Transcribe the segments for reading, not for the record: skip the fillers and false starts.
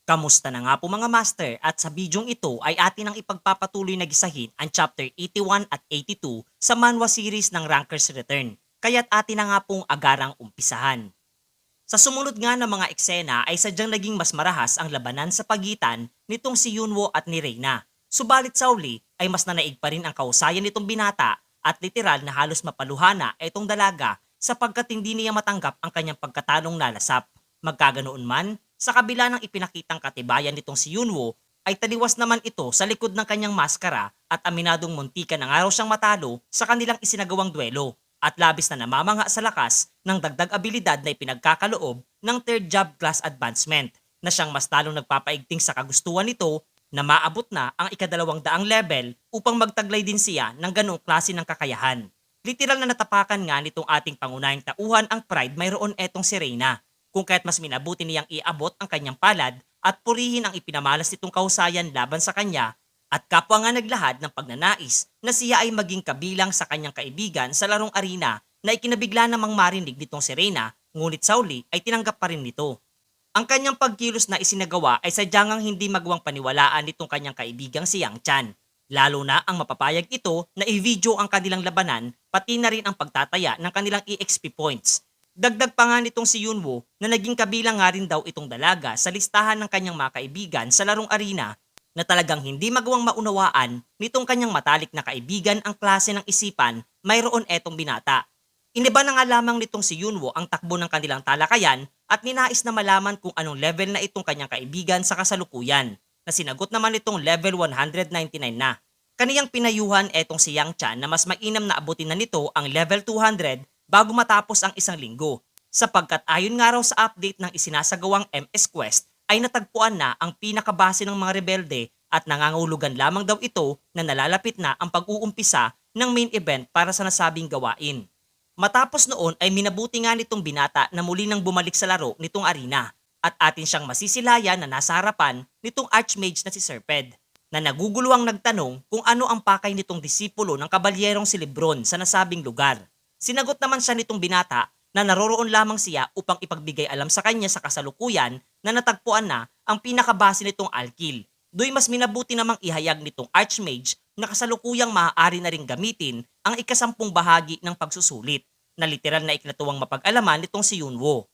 Kamusta na nga po mga master at sa bidyong ito ay atin ang ipagpapatuloy na gisahin ang chapter 81 at 82 sa manhwa series ng Ranker's Return. Kaya't atin na nga pong agarang umpisahan. Sa sumunod nga ng mga eksena ay sadyang naging mas marahas ang labanan sa pagitan nitong si Yunwo at ni Reina. Subalit sa uli ay mas nanaig pa rin ang kausayan nitong binata at literal na halos mapaluhana itong dalaga sapagkat hindi niya matanggap ang kanyang pagkatalong nalasap. Magkaganoon man, sa kabila ng ipinakitang katibayan nitong si Yunwo, ay taliwas naman ito sa likod ng kanyang maskara at aminadong muntika na nga raw siyang matalo sa kanilang isinagawang duelo at labis na namamanga sa lakas ng dagdag abilidad na ipinagkakaloob ng third job class advancement na siyang mas talong nagpapaigting sa kagustuhan nito na maabot na ang ika-200 level upang magtaglay din siya ng ganoong klase ng kakayahan. Literal na natapakan nga nitong ating pangunahing tauhan ang pride mayroon etong si Reina kung kaya't mas minabuti niyang iabot ang kanyang palad at purihin ang ipinamalas nitong kahusayan laban sa kanya at kapwa nga naglahad ng pagnanais na siya ay maging kabilang sa kanyang kaibigan sa larong arena na ikinabigla namang marinig nitong si Reina ngunit sa uli ay tinanggap pa rin nito. Ang kanyang pagkilos na isinagawa ay sadyangang hindi magawang paniwalaan nitong kanyang kaibigang si Yang Chan. Lalo na ang mapapayag ito na i-video ang kanilang labanan pati na rin ang pagtataya ng kanilang EXP points. Dagdag pa nga nitong si Yunwo na naging kabilang nga rin daw itong dalaga sa listahan ng kanyang mga kaibigan sa larong arena na talagang hindi magawang maunawaan nitong kanyang matalik na kaibigan ang klase ng isipan mayroon etong binata. Iniba na nga lamang nitong si Yunwo ang takbo ng kanilang talakayan at ninais na malaman kung anong level na itong kanyang kaibigan sa kasalukuyan na sinagot naman itong level 199 na. Kaniyang pinayuhan etong si Yang Chan na mas mainam na abutin na nito ang level 200 bago matapos ang isang linggo sapagkat ayon nga raw sa update ng isinasagawang MS Quest ay natagpuan na ang pinakabase ng mga rebelde at nangangahulugan lamang daw ito na nalalapit na ang pag-uumpisa ng main event para sa nasabing gawain. Matapos noon ay minabuti nga nitong binata na muli nang bumalik sa laro nitong arena at atin siyang masisilayan na nasa harapan nitong archmage na si Serped na naguguluhang nagtanong kung ano ang pakay nitong disipulo ng kabalyerong si Lebron sa nasabing lugar. Sinagot naman siya nitong binata na naroroon lamang siya upang ipagbigay alam sa kanya sa kasalukuyan na natagpuan na ang pinakabase nitong Alkil. Do'y mas minabuti namang ihayag nitong Archmage na kasalukuyang maaari na ring gamitin ang ikasampung bahagi ng pagsusulit na literal na ikinatuwang mapag-alaman nitong si Yunwo.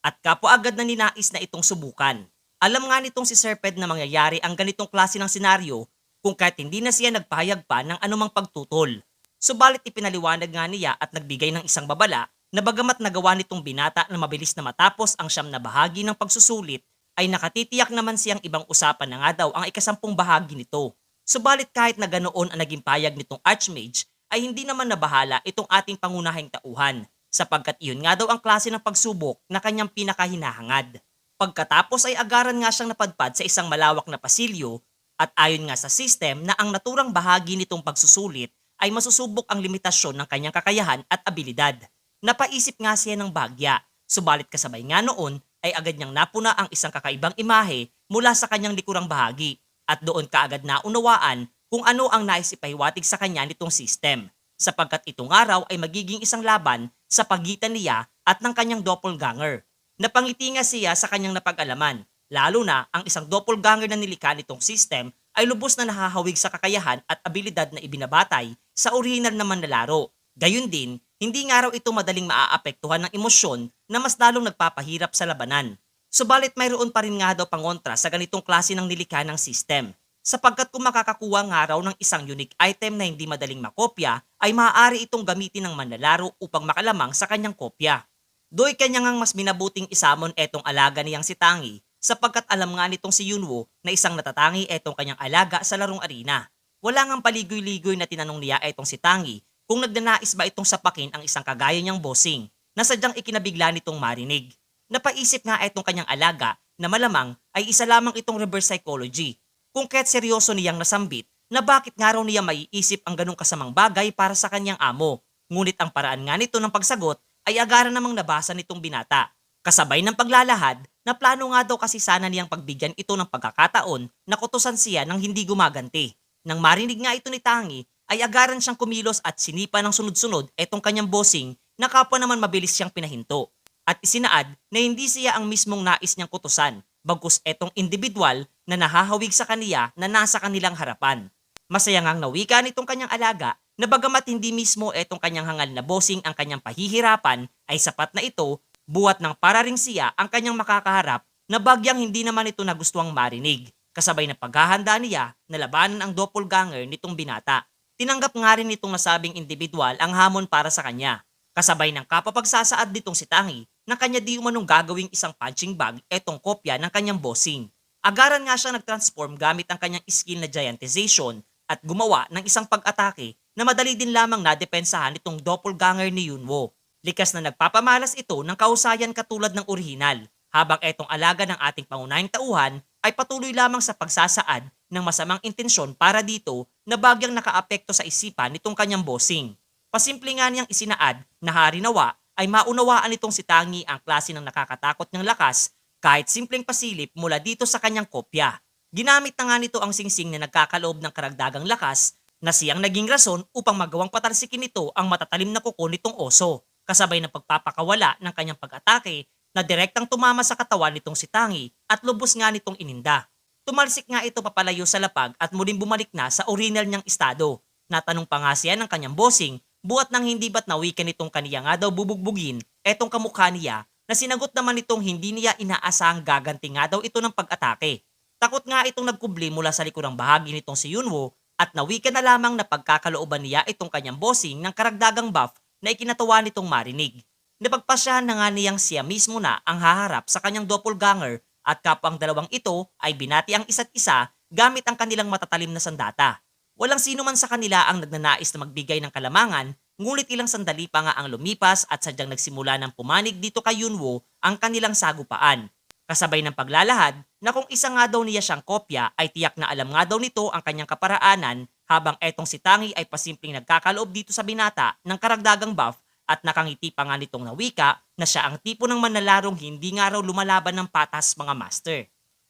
At kapwa agad na ninais na itong subukan. Alam nga nitong si Serped na mangyayari ang ganitong klase ng senaryo kung kahit hindi na siya nagpahayag pa ng anumang pagtutol. Subalit ipinaliwanag nga niya at nagbigay ng isang babala na bagamat nagawa nitong binata na mabilis na matapos ang siyam na bahagi ng pagsusulit, ay nakatitiyak naman siyang ibang usapan na nga daw ang ikasampung bahagi nito. Subalit kahit na ganoon ang naging payag nitong Archmage, ay hindi naman nabahala itong ating pangunahing tauhan, sapagkat iyon nga daw ang klase ng pagsubok na kanyang pinakahinahangad. Pagkatapos ay agaran nga siyang napadpad sa isang malawak na pasilyo at ayon nga sa system na ang naturang bahagi nitong pagsusulit ay masusubok ang limitasyon ng kanyang kakayahan at abilidad. Napaisip nga siya ng bagya, subalit kasabay nga noon ay agad niyang napuna ang isang kakaibang imahe mula sa kanyang likurang bahagi at doon kaagad naunawaan kung ano ang nais ipahiwatig sa kanya nitong system sapagkat itong araw ay magiging isang laban sa pagitan niya at ng kanyang doppelganger. Napangiti nga siya sa kanyang napag-alaman, lalo na ang isang doppelganger na nilikha nitong system ay lubos na nahahawig sa kakayahan at abilidad na ibinabatay sa orihinal naman na laro. Gayun din, hindi nga raw ito madaling maaapektuhan ng emosyon na mas lalong nagpapahirap sa labanan. Subalit mayroon pa rin nga daw pangontra sa ganitong klase ng nilikha ng system. Sapagkat kung makakakuha nga raw ng isang unique item na hindi madaling makopya, ay maaari itong gamitin ng manlalaro upang makalamang sa kanyang kopya. Do'y kanya ngang mas minabuting isamon etong alaga niyang si Tangi sapagkat alam nga nitong si Yunwo na isang natatangi etong kanyang alaga sa larong arena. Wala ngang paligoy-ligoy na tinanong niya etong si Tangi kung nagnanais ba itong sapakin ang isang kagaya niyang bossing na sadyang ikinabigla nitong marinig. Napaisip nga etong kanyang alaga na malamang ay isa lamang itong reverse psychology kung kaya't seryoso niyang nasambit na bakit nga raw niya maiisip ang ganong kasamang bagay para sa kanyang amo. Ngunit ang paraan nga nito ng pagsagot ay agaran namang nabasa nitong binata. Kasabay ng paglalahad na plano nga daw kasi sana niyang pagbigyan ito ng pagkakataon na kutusan siya ng hindi gumaganti. Nang marinig nga ito ni Tangi ay agaran siyang kumilos at sinipa ng sunod-sunod etong kanyang bossing na kapwa naman mabilis siyang pinahinto. At isinaad na hindi siya ang mismong nais niyang kutusan bagkus etong individual na nahahawig sa kaniya na nasa kanilang harapan. Masaya ngang nawika nitong kanyang alaga na bagamat hindi mismo etong kanyang hangal na bossing ang kanyang pahihirapan ay sapat na ito buwat ng para ring siya ang kanyang makakaharap na bagyang hindi naman ito nagustuhang marinig. Kasabay ng paghahanda niya na labanan ang doppelganger nitong binata. Tinanggap nga rin nitong nasabing individual ang hamon para sa kanya. Kasabay ng kapapagsasaad nitong si Tangi na kanya di umanong gagawing isang punching bag etong kopya ng kanyang bossing. Agaran nga siya nag-transform gamit ang kanyang skill na giantization at gumawa ng isang pag-atake na madali din lamang nadepensahan itong doppelganger ni Yunwo. Likas na nagpapamalas ito ng kahusayan katulad ng orihinal, habang etong alaga ng ating pangunahing tauhan ay patuloy lamang sa pagsasaad ng masamang intensyon para dito na bagyang nakaapekto sa isipan nitong kanyang bossing. Pasimple nga niyang isinaad na harinawa ay maunawaan nitong si Tangi ang klase ng nakakatakot niyang lakas kahit simpleng pasilip mula dito sa kanyang kopya. Ginamit na nga nito ang singsing na nagkakaloob ng karagdagang lakas na siyang naging rason upang magawang patalsikin nito ang matatalim na kuko nitong oso, kasabay ng pagpapakawala ng kanyang pag-atake na direktang tumama sa katawan nitong si Tangi at lubos nga nitong ininda. Tumalsik nga ito papalayo sa lapag at muling bumalik na sa original niyang estado. Natanong pa nga siya ng kanyang bossing buhat nang hindi ba't nawikan nitong kaniya nga daw bubugbugin etong kamukha niya na sinagot naman nitong hindi niya inaasahang gaganti nga daw ito ng pag-atake. Takot nga itong nagkubli mula sa likurang bahagi nitong si Yunwo at nawikan na lamang na pagkakalooban niya itong kanyang bossing ng karagdagang buff na ikinatawa nitong marinig. Napagpasyahan na nga niyang siya mismo na ang haharap sa kanyang doppelganger at kapwa ang dalawang ito ay binati ang isa't isa gamit ang kanilang matatalim na sandata. Walang sino man sa kanila ang nagnanais na magbigay ng kalamangan, ngulit ilang sandali pa nga ang lumipas at sadyang nagsimula ng pumanig dito kay Yunwo ang kanilang sagupaan. Kasabay ng paglalahad na kung isa nga daw niya siyang kopya ay tiyak na alam nga daw nito ang kanyang kaparaanan habang etong si Tangi ay pasimpleng nagkakaloob dito sa binata ng karagdagang buff at nakangiti pa nga nitong nawika na siya ang tipo ng manlalarong hindi nga raw lumalaban ng patas mga master.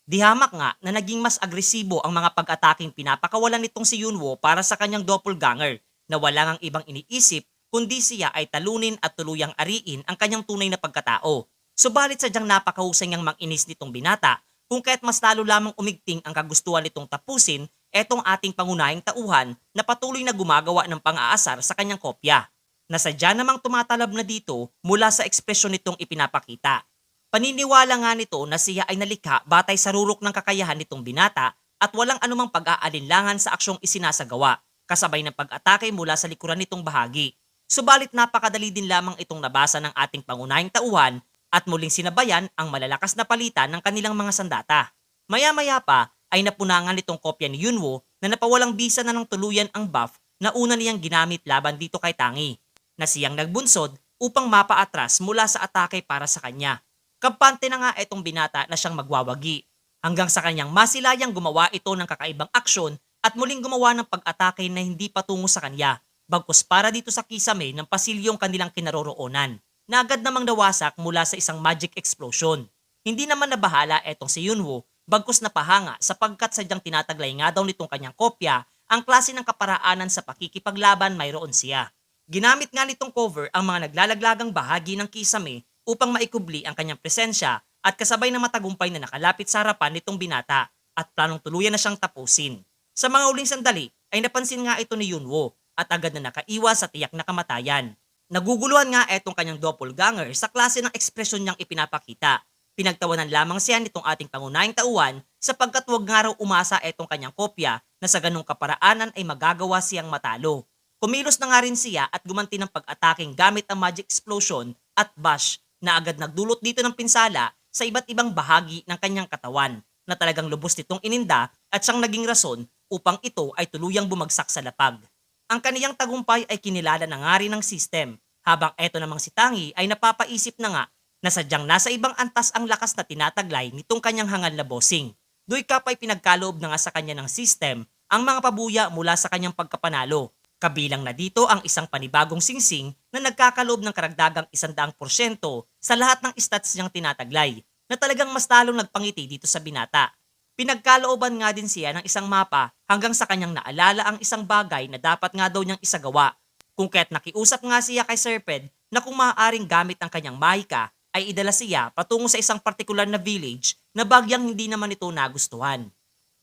Di hamak nga na naging mas agresibo ang mga pag-ataking pinapakawalan nitong si Yunwo para sa kanyang doppelganger na wala ngang ibang iniisip kundi siya ay talunin at tuluyang ariin ang kanyang tunay na pagkatao. Subalit sadyang napakahusay niyang manginis nitong binata kung kaya't mas lalo lamang umigting ang kagustuhan nitong tapusin etong ating pangunahing tauhan na patuloy na gumagawa ng pang-aasar sa kanyang kopya. Nasadya namang tumatalab na dito mula sa ekspresyon nitong ipinapakita. Paniniwala nga nito na siya ay nalikha batay sa rurok ng kakayahan nitong binata at walang anumang pag-aalinlangan sa aksyong isinasagawa, kasabay ng pag-atake mula sa likuran nitong bahagi. Subalit napakadali din lamang itong nabasa ng ating pangunahing tauhan at muling sinabayan ang malalakas na palitan ng kanilang mga sandata. Maya-maya pa ay napunangan nitong kopya ni Yunwo na napawalang bisa na ng tuluyan ang buff na una niyang ginamit laban dito kay Tangi, na siyang nagbunsod upang mapaatras mula sa atake para sa kanya. Kampante na nga itong binata na siyang magwawagi, hanggang sa kanyang masilayang gumawa ito ng kakaibang aksyon at muling gumawa ng pag-atake na hindi patungo sa kanya, bagkus para dito sa kisame ng pasilyong kanilang kinaroroonan, na agad namang nawasak mula sa isang magic explosion. Hindi naman nabahala etong si Yunwo, bagkus napahanga sapagkat sadyang tinataglay nga daw nitong kanyang kopya ang klase ng kaparaanan sa pakikipaglaban mayroon siya. Ginamit nga nitong cover ang mga naglalaglagang bahagi ng kisame upang maikubli ang kanyang presensya at kasabay na matagumpay na nakalapit sa harapan nitong binata at planong tuluyan na siyang tapusin. Sa mga uling sandali ay napansin nga ito ni Yunwo at agad na nakaiwas sa tiyak na kamatayan. Naguguluhan nga etong kanyang doppelganger sa klase ng ekspresyon niyang ipinapakita. Pinagtawanan lamang siya nitong ating pangunahing tauhan sapagkat wag nga raw umasa etong kanyang kopya na sa ganong kaparaanan ay magagawa siyang matalo. Kumilos na nga rin siya at gumanti ng pag-ataking gamit ang magic explosion at bash na agad nagdulot dito ng pinsala sa iba't ibang bahagi ng kanyang katawan na talagang lubos nitong ininda at siyang naging rason upang ito ay tuluyang bumagsak sa lapag. Ang kaniyang tagumpay ay kinilala na nga rin ng system, habang eto namang si Tangi ay napapaisip na nga na sadyang nasa ibang antas ang lakas na tinataglay nitong kanyang hangal na bossing. Doy kapay pinagkaloob na nga sa kanya ng system ang mga pabuya mula sa kanyang pagkapanalo. Kabilang na dito ang isang panibagong singsing na nagkakaloob ng karagdagang 100% sa lahat ng stats niyang tinataglay na talagang mas lalong nagpangiti dito sa binata. Pinagkalooban nga din siya ng isang mapa hanggang sa kanyang naalala ang isang bagay na dapat nga daw niyang isagawa. Kung kaya't nakiusap nga siya kay Serped na kung maaaring gamit ang kanyang mahika ay idala siya patungo sa isang partikular na village na bagyang hindi naman ito nagustuhan.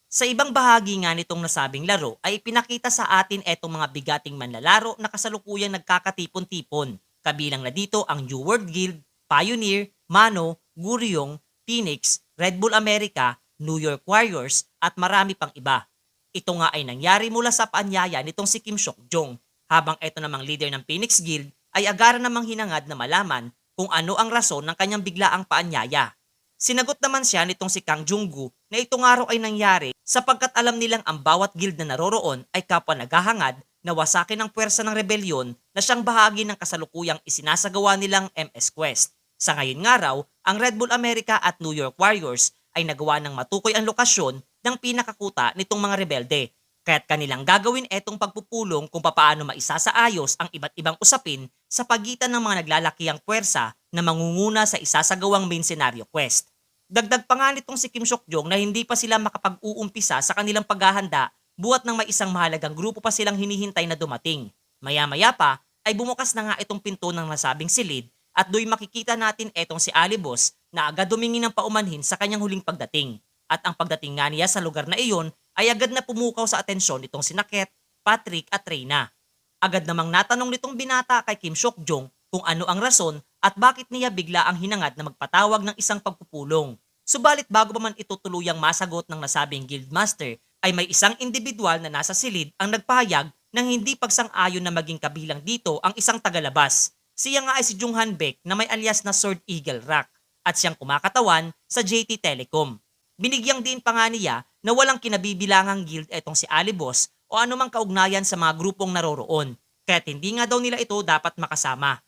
Sa ibang bahagi nga nitong nasabing laro ay ipinakita sa atin etong mga bigating manlalaro na kasalukuyang nagkakatipon-tipon. Kabilang na dito ang New World Guild, Pioneer, Mano, Guryong, Phoenix, Red Bull America, New York Warriors at marami pang iba. Ito nga ay nangyari mula sa paanyaya nitong si Kim Seok-jong, habang ito namang leader ng Phoenix Guild ay agaran namang hinangad na malaman kung ano ang rason ng kanyang biglaang paanyaya. Sinagot naman siya nitong si Kang Jung-gu na itong araw ay nangyari sapagkat alam nilang ang bawat guild na naroroon ay kapwa naghahangad na wasakin ang puwersa ng rebelyon na siyang bahagi ng kasalukuyang isinasagawa nilang MS Quest. Sa ngayon nga raw, ang Red Bull America at New York Warriors ay nagawa ng matukoy ang lokasyon ng pinakakuta nitong mga rebelde. Kaya't kanilang gagawin etong pagpupulong kung papaano maisasaayos ang iba't ibang usapin sa pagitan ng mga naglalakihang puwersa na mangunguna sa isasagawang main scenario quest. Dagdag pa nga nitong si Kim Seok-jong na hindi pa sila makapag-uumpisa sa kanilang paghahanda buhat ng may isang mahalagang grupo pa silang hinihintay na dumating. Maya-maya pa ay bumukas na nga itong pinto ng nasabing silid at do'y makikita natin etong si Alibos na agad dumingi ng paumanhin sa kanyang huling pagdating. At ang pagdating nga niya sa lugar na iyon ay agad na pumukaw sa atensyon nitong si Naket, Patrick at Reyna. Agad namang natanong nitong binata kay Kim Seok-jong kung ano ang rason at bakit niya bigla ang hinangad na magpatawag ng isang pagpupulong. Subalit bago pa man ito tuluyang masagot ng nasabing guildmaster ay may isang individual na nasa silid ang nagpahayag ng hindi pagsang-ayon na maging kabilang dito ang isang tagalabas. Siya nga ay si Jung Han Baek na may alias na Sword Eagle Rock at siyang kumakatawan sa JT Telecom. Binigyang din pa nga niya na walang kinabibilangang guild etong si Alibos o anumang kaugnayan sa mga grupong naroroon, kaya't hindi nga daw nila ito dapat makasama.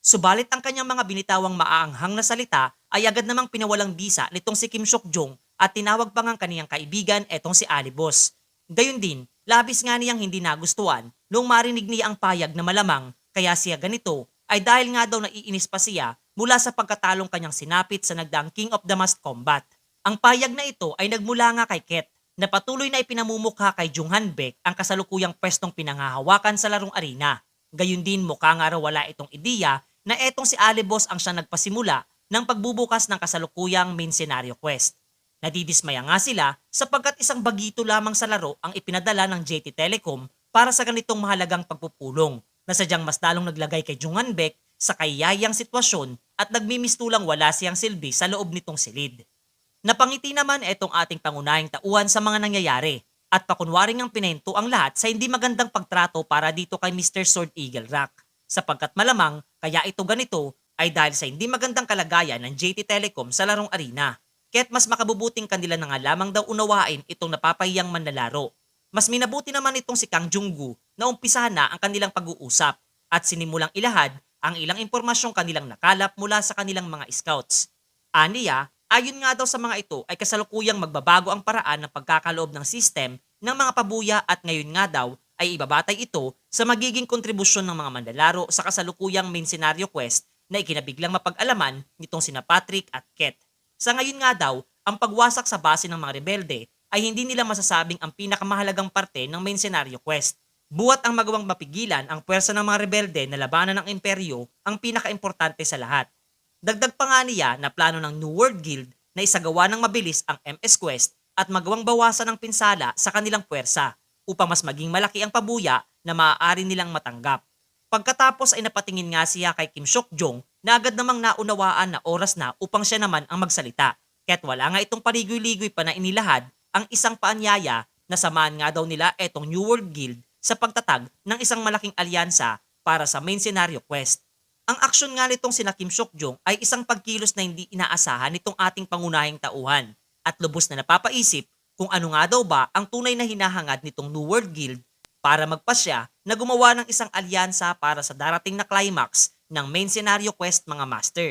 Subalit ang kanyang mga binitawang maaanghang na salita ay agad namang pinawalang bisa nitong si Kim Seok-jong at tinawag pa ngang kaniyang kaibigan etong si Alibos. Gayun din, labis nga niyang hindi nagustuhan noong marinig niya ang payag na malamang kaya siya ganito ay dahil nga daw naiinis pa siya mula sa pagkatalong kanyang sinapit sa nagdaang King of the Masked Combat. Ang payag na ito ay nagmula nga kay Ket na patuloy na ipinamumukha kay Jung Han Baek ang kasalukuyang pwestong pinangahawakan sa larong arena. Gayun din mukha nga raw wala itong ideya na etong si Alibos ang siyang nagpasimula ng pagbubukas ng kasalukuyang main scenario quest. Nadidismaya nga sila sapagkat isang bagito lamang sa laro ang ipinadala ng JT Telecom para sa ganitong mahalagang pagpupulong na sadyang mas lalong naglagay kay Jung Han Baek sa kayayang sitwasyon at nagmimistulang wala siyang silbi sa loob nitong silid. Napangiti naman etong ating pangunahing tauhan sa mga nangyayari at pakunwaring ang pinento ang lahat sa hindi magandang pagtrato para dito kay Mr. Sword Eagle Rock. Sapagkat malamang kaya ito ganito ay dahil sa hindi magandang kalagayan ng JT Telecom sa larong arena. Kaya't mas makabubuting kanila na nga lamang daw unawain itong napapahiyang manlalaro. Mas minabuti naman itong si Kang Jung-gu na umpisahan na ang kanilang pag-uusap at sinimulang ilahad ang ilang impormasyong kanilang nakalap mula sa kanilang mga scouts. Aniya, ayon nga daw sa mga ito ay kasalukuyang magbabago ang paraan ng pagkakaloob ng system ng mga pabuya at ngayon nga daw ay ibabatay ito sa magiging kontribusyon ng mga manlalaro sa kasalukuyang main scenario quest na ikinabiglang mapag-alaman nitong sina Patrick at Ket. Sa ngayon nga daw, ang pagwasak sa base ng mga rebelde ay hindi nila masasabing ang pinakamahalagang parte ng main scenario quest. Buhat ang magawang mapigilan ang puwersa ng mga rebelde na labanan ng imperyo ang pinakaimportante sa lahat. Dagdag pa nga niya na plano ng New World Guild na isagawa ng mabilis ang MS Quest at magawang bawasan ng pinsala sa kanilang puwersa upang mas maging malaki ang pabuya na maaari nilang matanggap. Pagkatapos ay napatingin nga siya kay Kim Seok-jong na agad namang naunawaan na oras na upang siya naman ang magsalita. Kaya't wala nga itong paligoy-ligoy pa na inilahad ang isang paanyaya na samahan nga daw nila etong New World Guild sa pagtatag ng isang malaking alyansa para sa main scenario quest. Ang aksyon nga nitong sina Kim Seok-jong ay isang pagkilos na hindi inaasahan nitong ating pangunahing tauhan at lubos na napapaisip kung ano nga daw ba ang tunay na hinahangad nitong New World Guild para magpasya na gumawa ng isang alyansa para sa darating na climax ng main scenario quest mga master.